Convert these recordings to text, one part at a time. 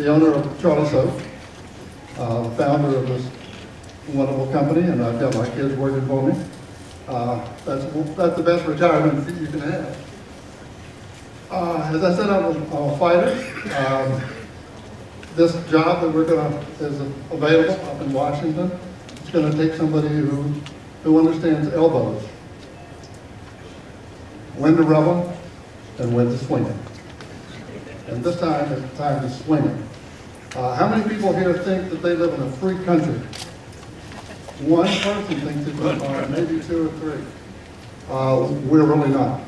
the owner of Charlie Soap, the founder of this wonderful company, and I've got my kids working for me. That's the best retirement that you can have. As I said, I'm a fighter. This job that is available up in Washington, it's going to take somebody who understands elbows, when to rub them, and when to swing it. And this time, it's time to swing it. How many people here think that they live in a free country? One person thinks it, or maybe two or three. We're really not.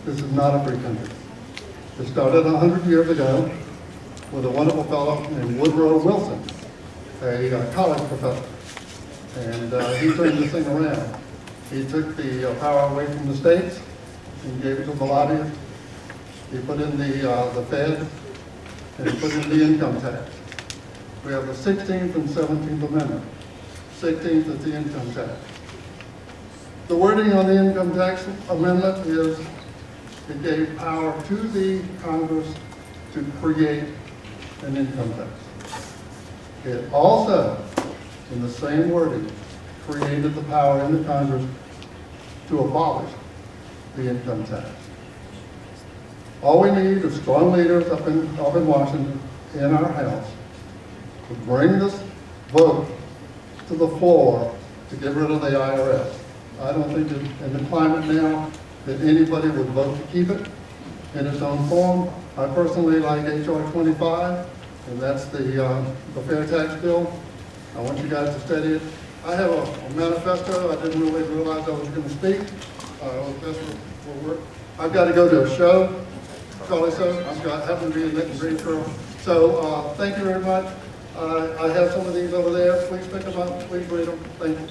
This is not a free country. It started 100 years ago with a wonderful fellow named Woodrow Wilson, a college professor. And he turned this thing around. He took the power away from the states and gave it to the lobbyists. He put in the Fed, and he put in the income tax. We have the 16th and 17th Amendment. 16th is the income tax. The wording on the income tax amendment is it gave power to the Congress to create an income tax. It also, in the same wording, created the power in the Congress to abolish the income tax. All we need is strong leaders up in Washington, in our House, to bring this vote to the floor to get rid of the IRS. I don't think that in the climate now that anybody would vote to keep it in its own form. I personally like HR 25, and that's the fair tax bill. I want you guys to study it. I have a manifesto. I didn't really realize I was going to speak. I've got to go to a show. Charlie Soap. I happen to be in Greensboro. So thank you very much. I have some of these over there. Please pick them up. Please read them. Thank you.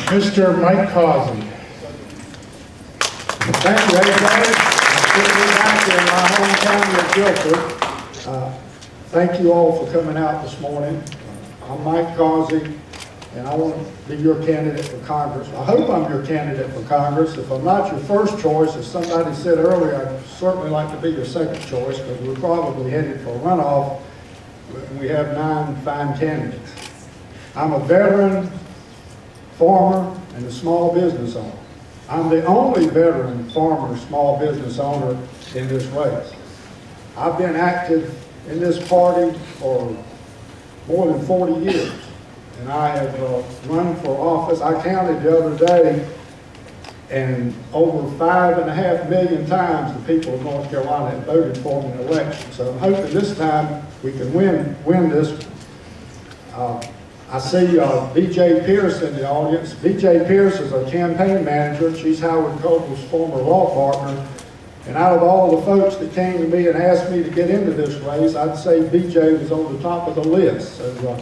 Mr. Mike Causey. Thank you, everybody. It's good to be back in my hometown of Guilford. Thank you all for coming out this morning. I'm Mike Causey, and I want to be your candidate for Congress. I hope I'm your candidate for Congress. If I'm not your first choice, as somebody said earlier, I'd certainly like to be your second choice, because we're probably headed for a runoff. We have 9 fine candidates. I'm a veteran farmer and a small business owner. I'm the only veteran farmer, small business owner in this race. I've been active in this party for more than 40 years. And I have run for office. I counted the other day, and over 5.5 million times the people of North Carolina have voted for me in an election. So I'm hoping this time we can win this. I see B.J. Pierce in the audience. B.J. Pierce is a campaign manager. She's Howard Coble's former law partner. And out of all the folks that came to me and asked me to get into this race, I'd say B.J. was on the top of the list. So,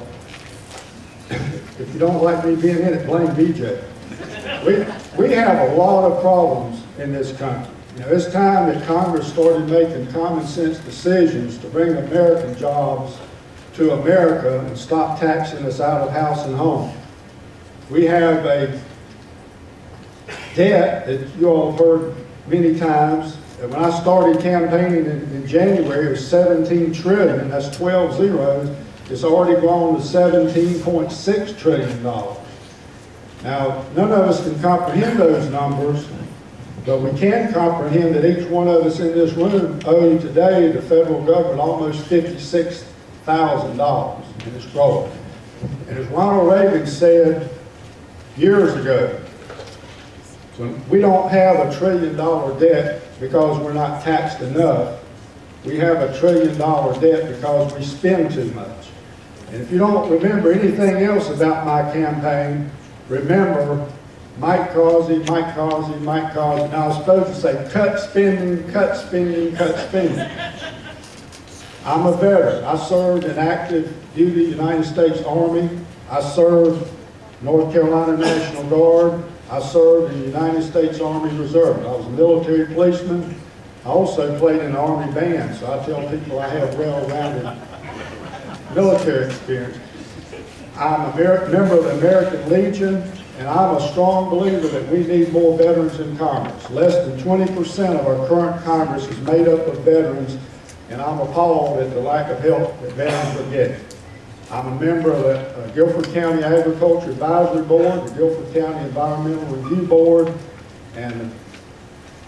if you don't like me being in it, blame BJ. We have a lot of problems in this country. You know, it's time that Congress started making common sense decisions to bring American jobs to America and stop taxing us out of house and home. We have a debt that you all have heard many times. And when I started campaigning in January, it was 17 trillion, that's 12 zeros. It's already grown to $17.6 trillion. Now, none of us can comprehend those numbers, but we can comprehend that each one of us in this room owe today the federal government almost $56,000, and it's growing. And as Ronald Reagan said years ago, we don't have a $1 trillion debt because we're not taxed enough. We have a $1 trillion debt because we spend too much. And if you don't remember anything else about my campaign, remember Mike Causey, Mike Causey, Mike Causey. Now I was supposed to say cut spending, cut spending, cut spending. I'm a veteran. I served in active duty United States Army. I served North Carolina National Guard. I served in the United States Army Reserve. I was a military policeman. I also played in the Army band, so I tell people I have well-rounded military experience. I'm a member of the American Legion. and I'm a strong believer that we need more veterans in Congress. Less than 20% of our current Congress is made up of veterans, and I'm appalled at the lack of help that veterans are getting. I'm a member of the Guilford County Agriculture Advisory Board, the Guilford County Environmental Review Board, and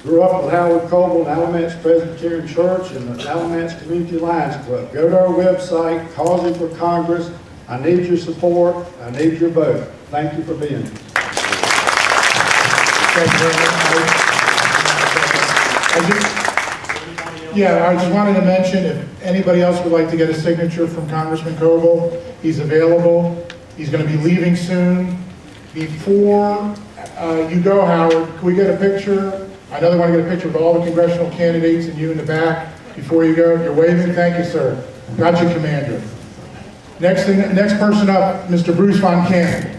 grew up with Howard Coble and Alamance Presbyterian Church and the Alamance Community Lions Club. Go to our website, Causing for Congress. I need your support. I need your vote. Thank you for being here. Thank you very much. I just wanted to mention, if anybody else would like to get a signature from Congressman Coble, he's available. He's going to be leaving soon. Before you go, Howard, can we get a picture? I know they want to get a picture with all the congressional candidates and you in the back before you go. You're waving. Thank you, sir. Got you, Commander. Next person up, Mr. Bruce Von Cannon.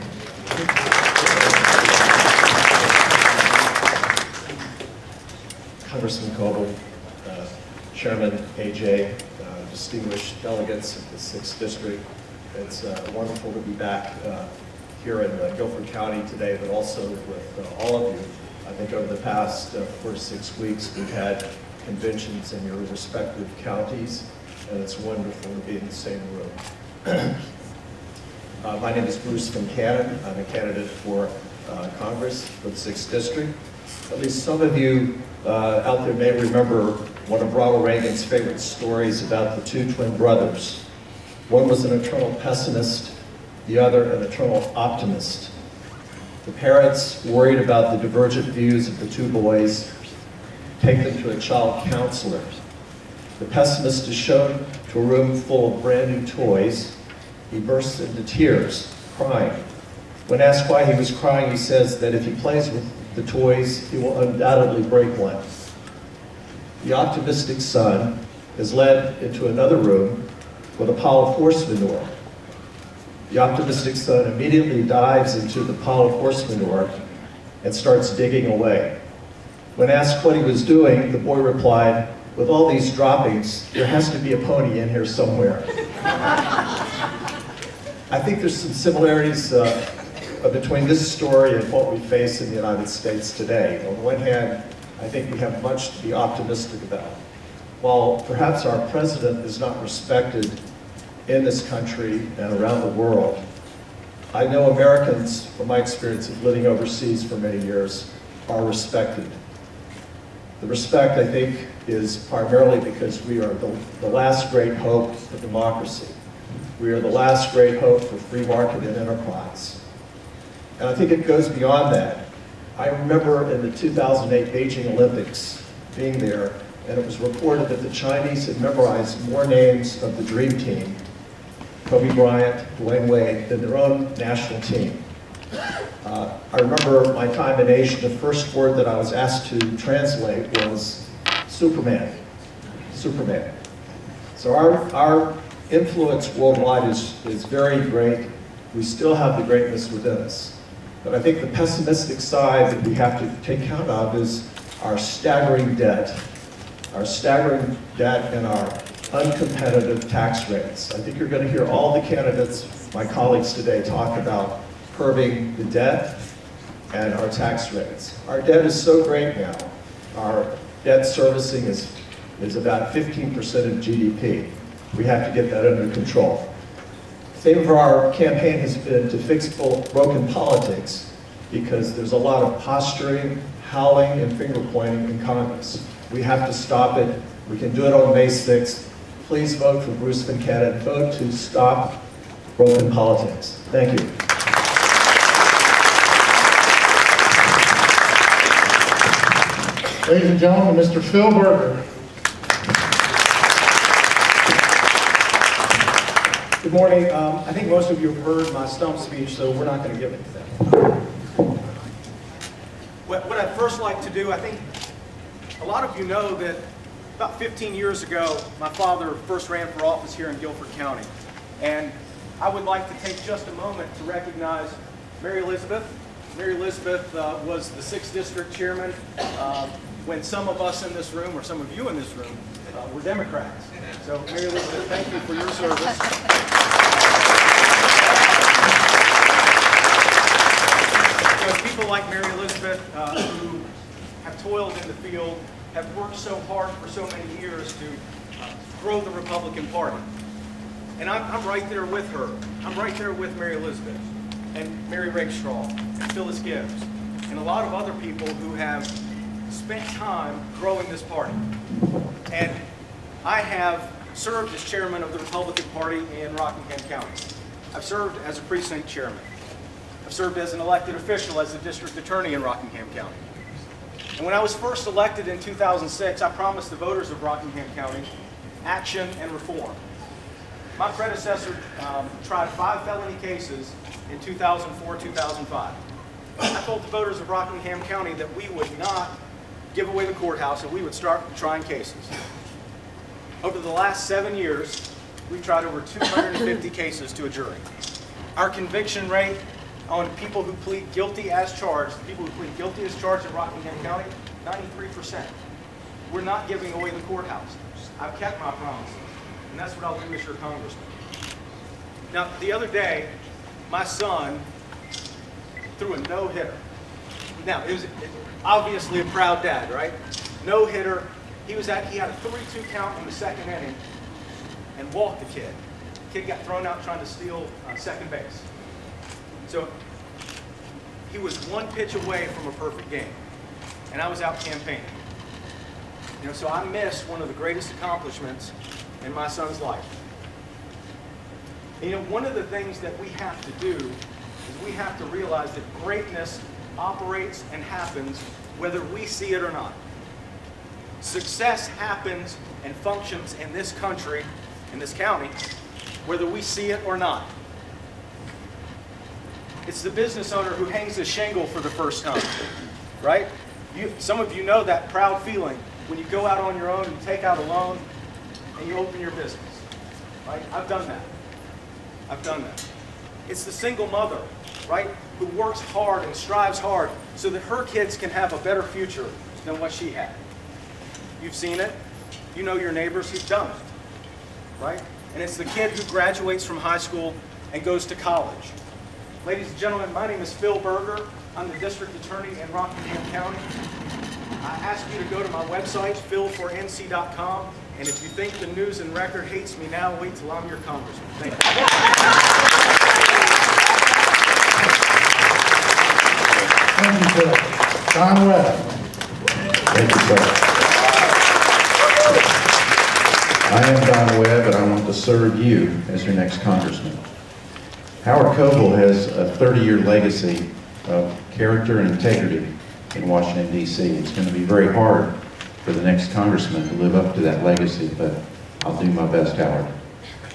Congressman Coble, Chairman AJ, distinguished delegates of the 6th District. It's wonderful to be back here in Guilford County today, but also with all of you. I think over the past 4 to 6 weeks, we've had conventions in your respective counties, and it's wonderful to be in the same room. My name is Bruce Von Cannon. I'm a candidate for Congress for the 6th District. At least some of you out there may remember one of Ronald Reagan's favorite stories about the two twin brothers. One was an eternal pessimist, the other an eternal optimist. The parents, worried about the divergent views of the two boys, take them to a child counselor. The pessimist is shown to a room full of brand new toys. He bursts into tears, crying. When asked why he was crying, he says that if he plays with the toys, he will undoubtedly break one. The optimistic son is led into another room with a pile of horse manure. The optimistic son immediately dives into the pile of horse manure and starts digging away. When asked what he was doing, the boy replied, "With all these droppings, there has to be a pony in here somewhere." I think there's some similarities between this story and what we face in the United States today. On one hand, I think we have much to be optimistic about. While perhaps our president is not respected in this country and around the world, I know Americans, from my experience of living overseas for many years, are respected. The respect, I think, is primarily because we are the last great hope for democracy. We are the last great hope for free market and enterprise. And I think it goes beyond that. I remember in the 2008 Beijing Olympics being there, and it was reported that the Chinese had memorized more names of the Dream Team, Kobe Bryant, Dwayne Wade, than their own national team. I remember my time in Asia, the first word that I was asked to translate was Superman. Superman. So our influence worldwide is very great. We still have the greatness within us. But I think the pessimistic side that we have to take count of is our staggering debt and our uncompetitive tax rates. I think you're going to hear all the candidates, my colleagues today, talk about curbing the debt and our tax rates. Our debt is so great now. Our debt servicing is about 15% of GDP. We have to get that under control. The theme for our campaign has been to fix broken politics, because there's a lot of posturing, howling, and finger pointing in Congress. We have to stop it. We can do it on May 6th. Please vote for Bruce Von Cannon. Vote to stop broken politics. Thank you. Ladies and gentlemen, Mr. Phil Berger. Good morning. I think most of you have heard my stump speech, so we're not going to give it to them. What I'd first like to do, I think a lot of you know that about 15 years ago, my father first ran for office here in Guilford County. And I would like to take just a moment to recognize Mary Elizabeth. Mary Elizabeth was the 6th District Chairman when some of us in this room, or some of you in this room, were Democrats. So Mary Elizabeth, thank you for your service. Because people like Mary Elizabeth, who have toiled in the field, have worked so hard for so many years to grow the Republican Party. And I'm right there with her. I'm right there with Mary Elizabeth and Mary Rakestraw and Phyllis Gibbs and a lot of other people who have spent time growing this party. And I have served as chairman of the Republican Party in Rockingham County. I've served as a precinct chairman. I've served as an elected official as the district attorney in Rockingham County. And when I was first elected in 2006, I promised the voters of Rockingham County action and reform. My predecessor tried 5 felony cases in 2004, 2005. I told the voters of Rockingham County that we would not give away the courthouse and we would start trying cases. Over the last 7 years, we've tried over 250 cases to a jury. Our conviction rate on people who plead guilty as charged, people who plead guilty as charged in Rockingham County, 93%. We're not giving away the courthouse. I've kept my promises, and that's what I'll do as your congressman. Now, the other day, my son threw a no-hitter. Now, it was obviously a proud dad, right? No-hitter. He had a 3-2 count in the second inning and walked the kid. The kid got thrown out trying to steal second base. So he was 1 pitch away from a perfect game, and I was out campaigning. So I missed one of the greatest accomplishments in my son's life. And one of the things that we have to do is we have to realize that greatness operates and happens whether we see it or not. Success happens and functions in this country, in this county, whether we see it or not. It's the business owner who hangs a shingle for the first time, right? Some of you know that proud feeling when you go out on your own, you take out a loan, and you open your business, right? I've done that. I've done that. It's the single mother, right, who works hard and strives hard so that her kids can have a better future than what she had. You've seen it. You know your neighbors who've done it, right? And it's the kid who graduates from high school and goes to college. Ladies and gentlemen, my name is Phil Berger. I'm the district attorney in Rockingham County. I ask you to go to my website, phil4nc.com, and if you think the News and Record hates me now, wait till I'm your congressman. Thank you. Thank you, Phil. Don Webb. Thank you, sir. I am Don Webb, and I want to serve you as your next congressman. Howard Coble has a 30-year legacy of character and integrity in Washington, D.C. It's going to be very hard for the next congressman to live up to that legacy, but I'll do my best, Howard.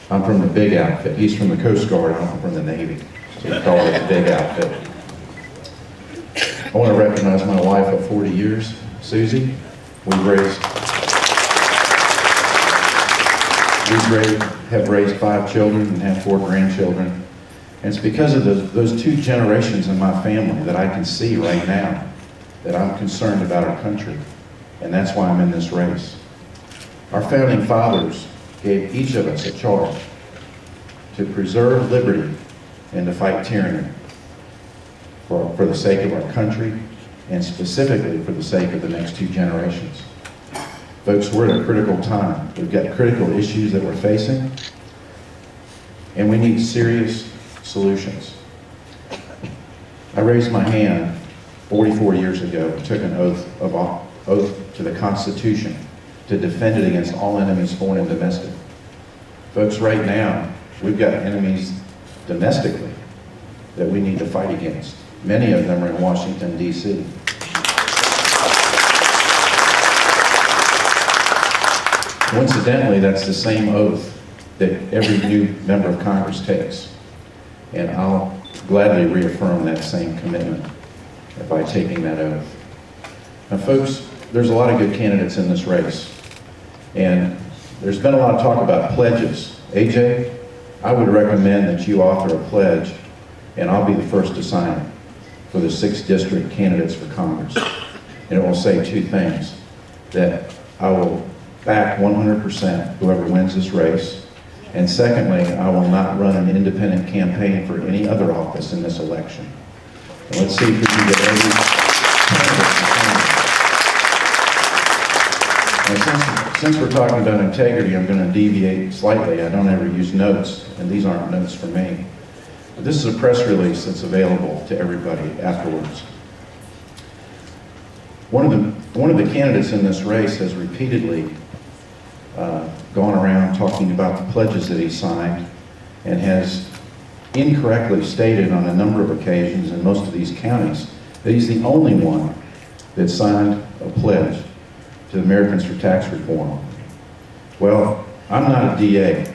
I'm from the big outfit. He's from the Coast Guard. I'm from the Navy, so we call it the big outfit. I want to recognize my wife of 40 years, Susie. We have raised 5 children and have 4 grandchildren. And it's because of those 2 generations in my family that I can see right now that I'm concerned about our country. And that's why I'm in this race. Our founding fathers gave each of us a charge to preserve liberty and to fight tyranny for the sake of our country and specifically for the sake of the next 2 generations. Folks, we're at a critical time. We've got critical issues that we're facing, and we need serious solutions. I raised my hand 44 years ago and took an oath to the Constitution to defend it against all enemies, foreign and domestic. Folks, right now, we've got enemies domestically that we need to fight against. Many of them are in Washington, D.C. Coincidentally, that's the same oath that every new member of Congress takes. And I'll gladly reaffirm that same commitment by taking that oath. Now, folks, there's a lot of good candidates in this race. And there's been a lot of talk about pledges. AJ, I would recommend that you author a pledge, and I'll be the first to sign it for the 6th district candidates for Congress. And it will say 2 things: that I will back 100% whoever wins this race, and secondly, I will not run an independent campaign for any other office in this election. And let's see if we can get every candidate. Since we're talking about integrity, I'm going to deviate slightly. I don't ever use notes, and these aren't notes for me. But this is a press release that's available to everybody afterwards. One of the candidates in this race has repeatedly gone around talking about the pledges that he signed, and has incorrectly stated on a number of occasions in most of these counties that he's the only one that signed a pledge to the Americans for Tax Reform. Well, I'm not a DA,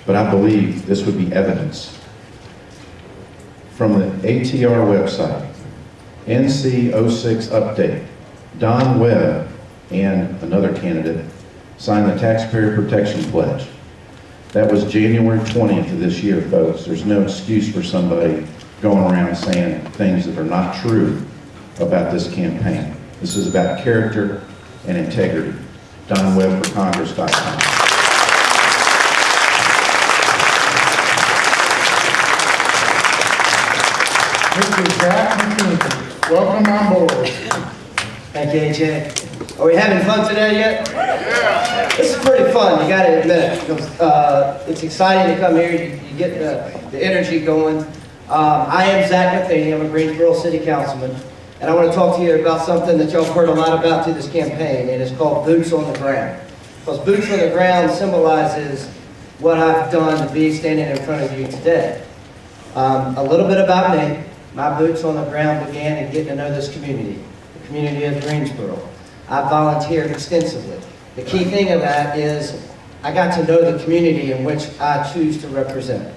but I believe this would be evidence. From the ATR website, NC06 update, Don Webb and another candidate signed the Taxpayer Protection Pledge. That was January 20th of this year, folks. There's no excuse for somebody going around saying things that are not true about this campaign. This is about character and integrity. DonWebbForCongress.com. Mr. Zach McKinney, welcome on board. Thank you, AJ. Are we having fun today yet? Yeah. This is pretty fun, you gotta admit. It's exciting to come here, you get the energy going. I am Zach McKinney, I'm a Greensboro City Councilman, and I want to talk to you about something that y'all have heard a lot about through this campaign, and it's called boots on the ground. Because boots on the ground symbolizes what I've done to be standing in front of you today. A little bit about me. My boots on the ground began in getting to know this community. Community of Greensboro. I volunteered extensively. The key thing of that is I got to know the community in which I choose to represent.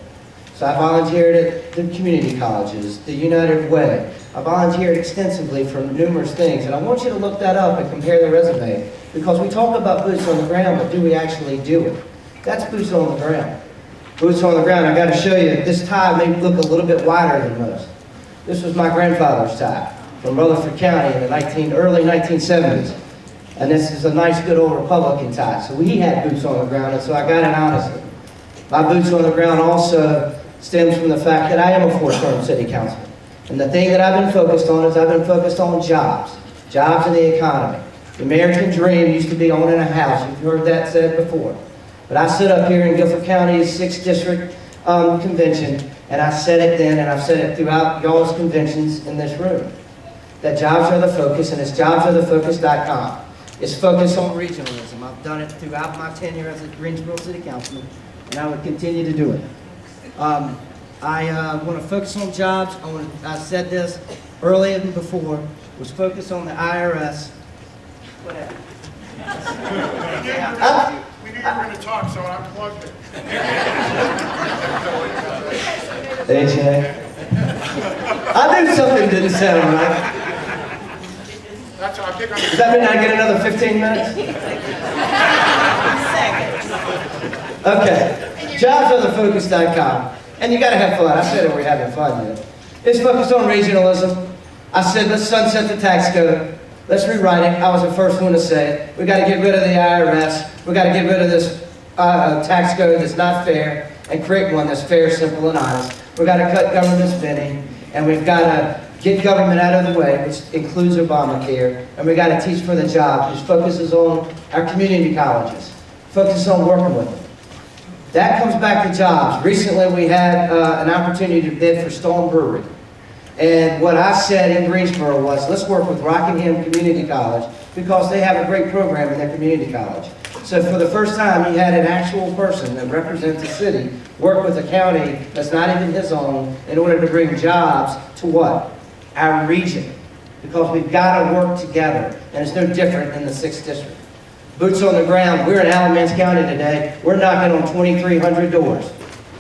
So I volunteered at the community colleges, the United Way. I volunteered extensively for numerous things, and I want you to look that up and compare the resume, because we talk about boots on the ground, but do we actually do it? That's boots on the ground. Boots on the ground, I got to show you, this tie may look a little bit wider than most. This was my grandfather's tie from Rutherford County in the early 1970s. And this is a nice, good old Republican tie. So he had boots on the ground, and so I got it honestly. My boots on the ground also stems from the fact that I am a four-term city councilman. And the thing that I've been focused on is I've been focused on jobs. Jobs in the economy. The American dream used to be owning a house. You've heard that said before. But I stood up here in Guilford County's 6th District Convention, and I said it then, and I've said it throughout y'all's conventions in this room, that jobs are the focus, and it's jobsarethefocus.com. It's focused on regionalism. I've done it throughout my tenure as a Greensboro City Councilman, and I would continue to do it. I want to focus on jobs. I said this earlier than before, was focus on the IRS. Whatever. We knew you were going to talk, so I plugged it. AJ. I knew something didn't sound right. Does that mean I get another 15 minutes? Okay. Jobsarethefocus.com. And you got to have fun. I said it, we're having fun yet. It's focused on regionalism. I said, let's sunset the tax code. Let's rewrite it. I was the first one to say it. We got to get rid of the IRS. We got to get rid of this tax code that's not fair and create one that's fair, simple, and honest. We got to cut government spending, and we've got to get government out of the way, which includes Obamacare, and we got to teach for the jobs, which focuses on our community colleges, focuses on working with them. That comes back to jobs. Recently, we had an opportunity to bid for Stone Brewery. And what I said in Greensboro was, let's work with Rockingham Community College because they have a great program in their community college. So for the first time, he had an actual person that represents the city work with a county that's not even his own in order to bring jobs to what? Our region. Because we've got to work together, and it's no different in the 6th District. Boots on the ground. We're in Alamance County today. We're knocking on 2,300 doors.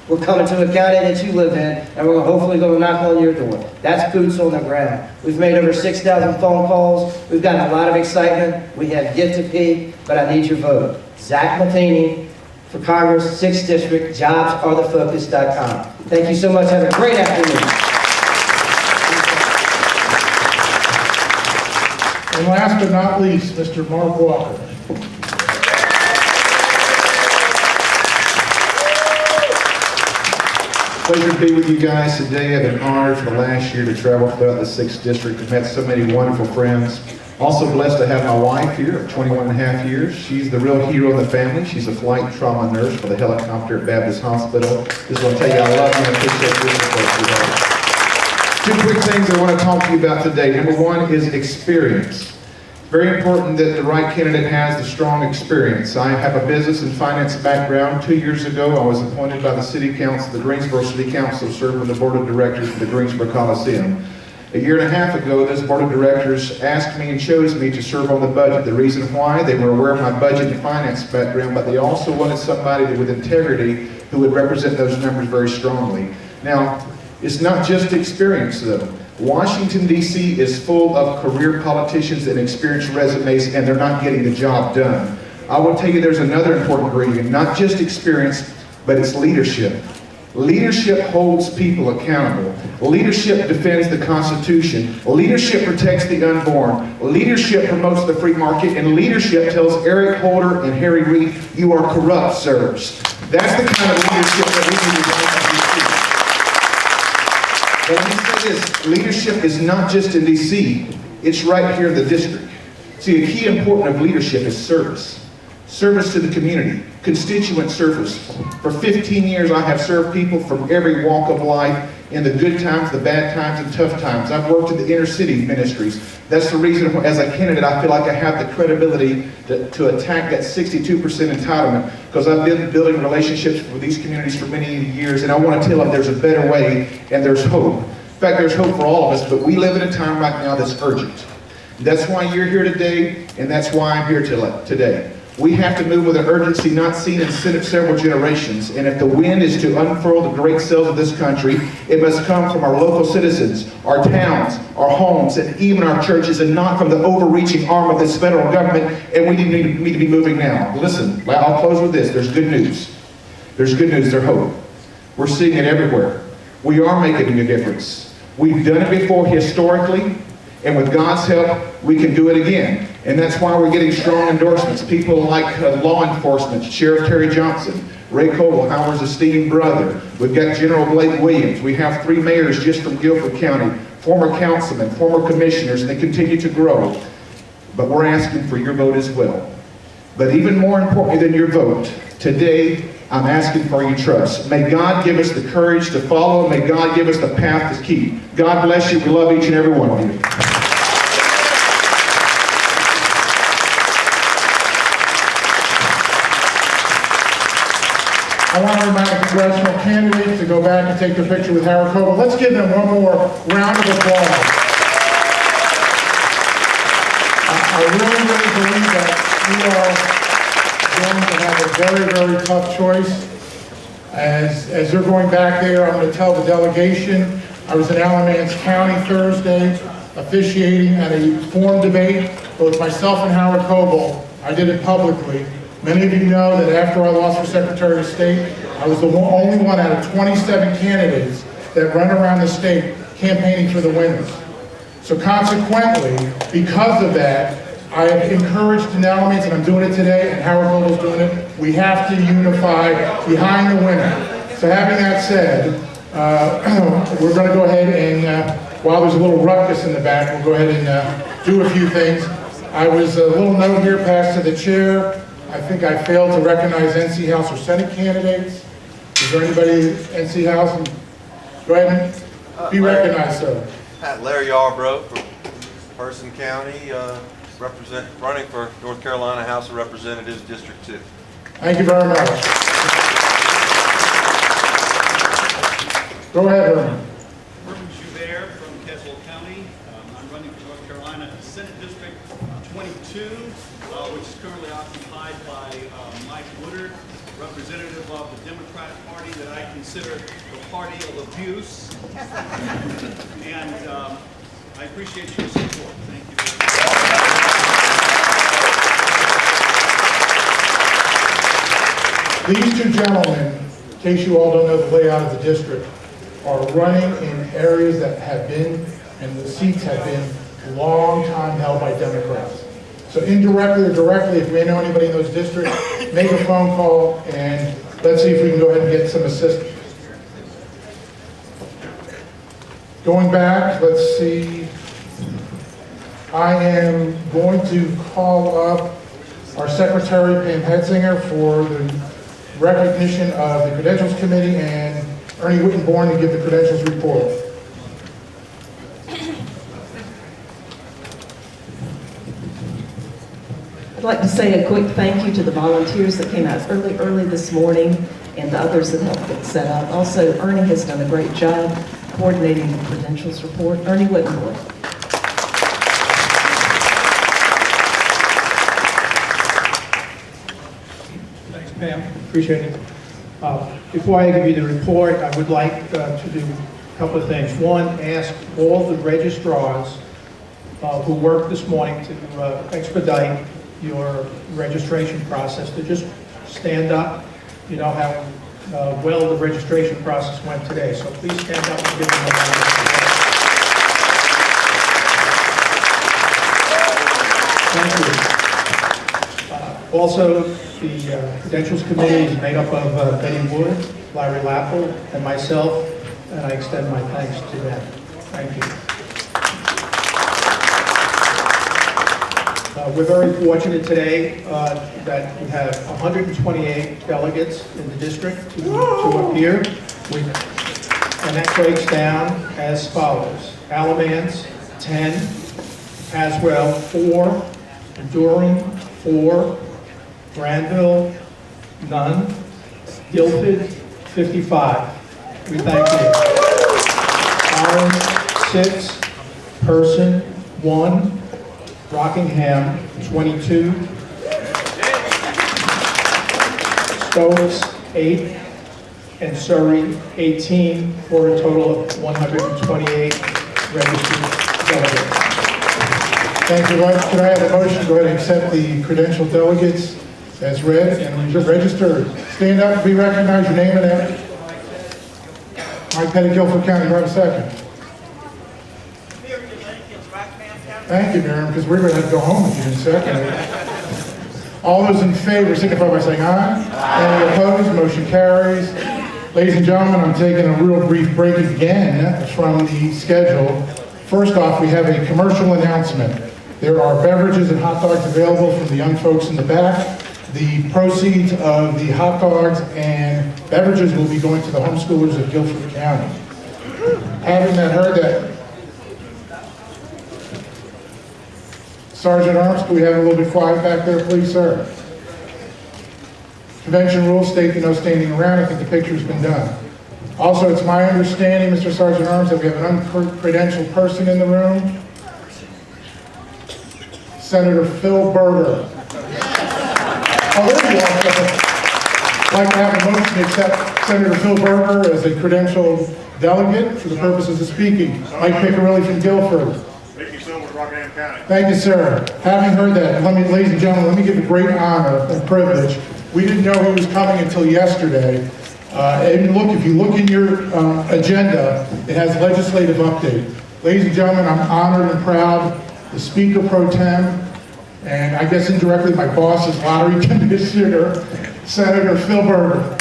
We're coming to a county that you live in, and we're hopefully going to knock on your door. That's boots on the ground. We've made over 6,000 phone calls. We've gotten a lot of excitement. We have yet to peak, but I need your vote. Zach Matheny for Congress, 6th District, jobsarethefocus.com. Thank you so much. Have a great afternoon. And last but not least, Mr. Mark Walker. Pleasure to be with you guys today. I've been honored for the last year to travel throughout the 6th District. I've met so many wonderful friends. Also blessed to have my wife here of 21 and a half years. She's the real hero of the family. She's a flight trauma nurse for the helicopter at Baptist Hospital. Just want to tell you I love you and appreciate your support. Two quick things I want to talk to you about today. Number one is experience. Very important that the right candidate has the strong experience. I have a business and finance background. 2 years ago, I was appointed by the City Council, the Greensboro City Council, to serve on the Board of Directors for the Greensboro Coliseum. A year and a half ago, this Board of Directors asked me and chose me to serve on the budget. The reason why, they were aware of my budget and finance background, but they also wanted somebody with integrity who would represent those numbers very strongly. Now, it's not just experience though. Washington, D.C. is full of career politicians and experienced resumes, and they're not getting the job done. I will tell you there's another important ingredient, not just experience, but it's leadership. Leadership holds people accountable. Leadership defends the Constitution. Leadership protects the unborn. Leadership promotes the free market, and leadership tells Eric Holder and Harry Reid, you are corrupt, sirs. That's the kind of leadership that we need to and let me say this, leadership is not just in D.C., it's right here in the district. See, a key important of leadership is service. Service to the community, constituent service. For 15 years, I have served people from every walk of life, in the good times, the bad times, and tough times. I've worked in the inner city ministries. That's the reason, as a candidate, I feel like I have the credibility to attack that 62% entitlement, because I've been building relationships with these communities for many years, and I want to tell them there's a better way, and there's hope. In fact, there's hope for all of us, but we live in a time right now that's urgent. That's why you're here today, and that's why I'm here today. We have to move with an urgency not seen in several generations, and if the wind is to unfurl the great sails of this country, it must come from our local citizens, our towns, our homes, and even our churches, and not from the overreaching arm of this federal government, and we need to be moving now. Listen, I'll close with this. There's good news. There's good news. There's hope. We're seeing it everywhere. We are making a difference. We've done it before historically, and with God's help, we can do it again. And that's why we're getting strong endorsements. People like law enforcement, Sheriff Terry Johnson, Ray Coble, Howard's esteemed brother. We've got General Blake Williams. We have 3 mayors just from Guilford County, former councilmen, former commissioners, and they continue to grow. But we're asking for your vote as well. But even more importantly than your vote, today I'm asking for your trust. May God give us the courage to follow. May God give us the path to keep. God bless you. We love each and every one of you. I want to remind the congressional candidates to go back and take their picture with Howard Coble. Let's give them one more round of applause. I really believe that we are going to have a very, very tough choice. As they're going back there, I'm going to tell the delegation, I was in Alamance County Thursday officiating at a forum debate, both myself and Howard Coble. I did it publicly. Many of you know that after I lost for Secretary of State, I was the only one out of 27 candidates that run around the state campaigning for the winners. So consequently, because of that, I have encouraged in Alamance, and I'm doing it today, and Howard Coble's doing it, we have to unify behind the winner. So having that said, we're going to go ahead and, while there's a little ruckus in the back, we'll go ahead and do a few things. I was a little note here passed to the chair. I think I failed to recognize NC House or Senate candidates. Is there anybody NC House? Go ahead and be recognized, sir. Larry Yarbrough from Person County, running for North Carolina House of Representatives, District 2. Thank you very much. Go ahead, Herman. Herman Joubert from Keswick County. I'm running for North Carolina Senate District 22, which is currently occupied by Mike Woodard, representative of the Democratic Party that I consider the party of abuse. And I appreciate your support. Thank you very These two gentlemen, in case you all don't know the layout of the district, are running in areas that have been, and the seats have been, long time held by Democrats. So indirectly or directly, if you may know anybody in those districts, make a phone call and let's see if we can go ahead and get some assistance. Going back, let's see. I am going to call up our secretary, Pam Hetzinger, for the recognition of the Credentials Committee, and Ernie Wittenborn to give the credentials report. I'd like to say a quick thank you to the volunteers that came out early this morning and the others that helped get set up. Also, Ernie has done a great job coordinating the credentials report. Ernie Wittenborn. Thanks, Pam. Appreciate it. Before I give you the report, I would like to do a couple of things. One, ask all the registrars who worked this morning to expedite your registration process to just stand up. You know how well the registration process went today, so please stand up and give them a round of applause. Thank you. Also, the Credentials Committee is made up of Betty Wood, Larry Lappel, and myself, and I extend my thanks to them. Thank you. We're very fortunate today that we have 128 delegates in the district to appear. And that breaks down as follows. Alamance, 10. Haswell, 4. Durham, 4. Granville, none. Guilford, 55. We thank you. Orange, 6. Person, 1. Rockingham, 22. Stokes, 8. And Surrey, 18, for a total of 128 registered delegates. Thank you very much. Could I have a motion to go ahead and accept the credential delegates as read and registered? Stand up and be recognized, your name and address. Mike Pettit, Guilford County, do I have a second? Thank you, Miriam, because we're going to have to go home if you didn't second it. All those in favor signify by saying aye. Any opposed? Motion carries. Ladies and gentlemen, I'm taking a real brief break again from the schedule. First off, we have a commercial announcement. There are beverages and hot dogs available from the young folks in the back. The proceeds of the hot dogs and beverages will be going to the homeschoolers of Guilford County. Having heard that, Sergeant Arms, can we have a little bit quiet back there, please, sir? Convention rules state that no standing around. I think the picture's been done. Also, it's my understanding, Mr. Sergeant Arms, that we have an uncredentialed person in the room. Senator Phil Berger. Oh, there you are. I'd like to have a motion to accept Senator Phil Berger as a credentialed delegate for the purposes of speaking. Mike Piccirilli from Guilford. Thank you, sir. Having heard that, ladies and gentlemen, let me give a great honor and privilege. We didn't know who was coming until yesterday. And look, if you look in your agenda, it has legislative update. Ladies and gentlemen, I'm honored and proud. The Speaker Pro Tem, and I guess indirectly my boss's lottery commissioner, Senator Phil Berger.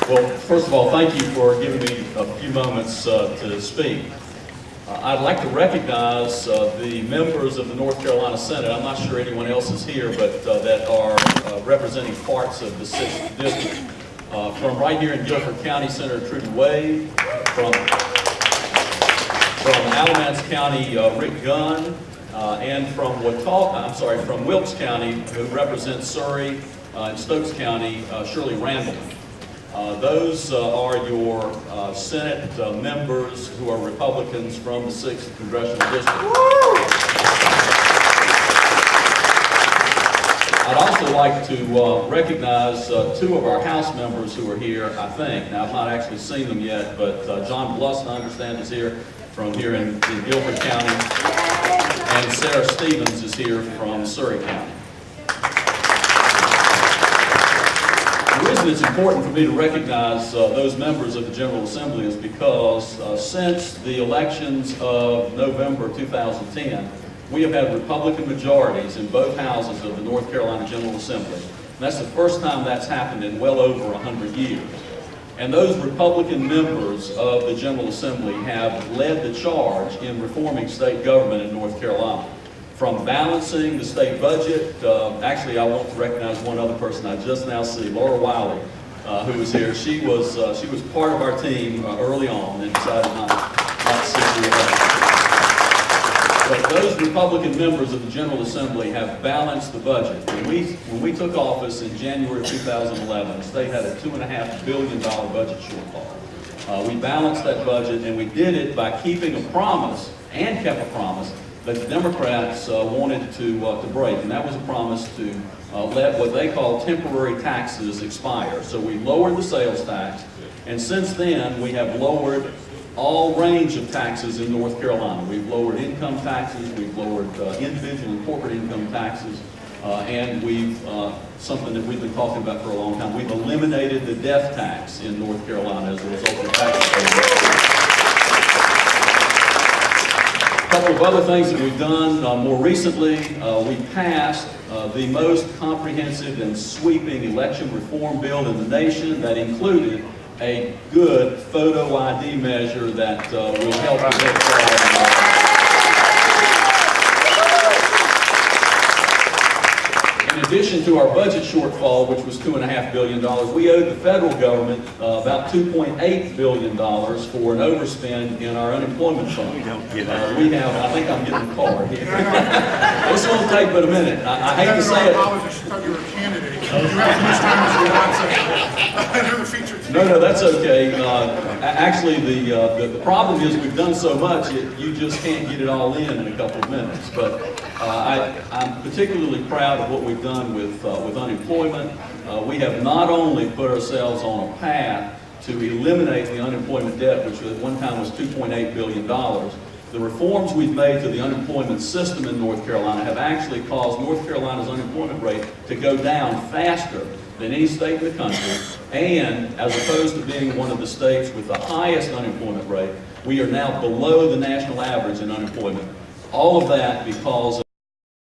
Well, first of all, thank you for giving me a few moments to speak. I'd like to recognize the members of the North Carolina Senate. I'm not sure anyone else is here, but that are representing parts of the 6th District. From right here in Guilford County, Senator Trudy Wade. From Alamance County, Rick Gunn. And from from Wilkes County, who represents Surrey and Stokes County, Shirley Randall. Those are your Senate members who are Republicans from the 6th Congressional District. I'd also like to recognize 2 of our House members who are here, I think. Now, I've not actually seen them yet, but John Blussen, I understand, is here from here in Guilford County, and Sarah Stevens is here from Surrey County. The reason reason it's important for me to recognize those members of the General Assembly is because since the elections of November 2010, we have had Republican majorities in both houses of the North Carolina General Assembly. And that's the first time that's happened in well over 100 years. And those Republican members of the General Assembly have led the charge in reforming state government in North Carolina. From balancing the state budget, actually I want to recognize one other person I just now see, Laura Wiley, who was here. She was part of our team early on and decided not to sit here. But those Republican members of the General Assembly have balanced the budget. When we took office in January of 2011, the state had a $2.5 billion budget shortfall. We balanced that budget, and we did it by keeping a promise, and kept a promise, that the Democrats wanted to break, and that was a promise to let what they call temporary taxes expire. So we lowered the sales tax, and since then we have lowered all range of taxes in North Carolina. We've lowered income taxes, we've lowered individual and corporate income taxes, and we've, something that we've been talking about for a long time, we've eliminated the death tax in North Carolina as a result of tax reform. A couple of other things that we've done more recently, we passed the most comprehensive and sweeping election reform bill in the nation that included a good photo ID measure that will help prevent fraud. In addition to our budget shortfall, which was $2.5 billion, we owed the federal government about $2.8 billion for an overspend in our unemployment fund. We have, I think I'm getting the card here. This won't take but a minute. I hate to say it. I thought you were a candidate. You have as much time as you want, so No, that's okay. Actually, the problem is we've done so much, you just can't get it all in a couple of minutes. But I'm particularly proud of what we've done with unemployment. We have not only put ourselves on a path to eliminate the unemployment debt, which at one time was $2.8 billion. The reforms we've made to the unemployment system in North Carolina have actually caused North Carolina's unemployment rate to go down faster than any state in the country, and as opposed to being one of the states with the highest unemployment rate, we are now below the national average in unemployment. All of that because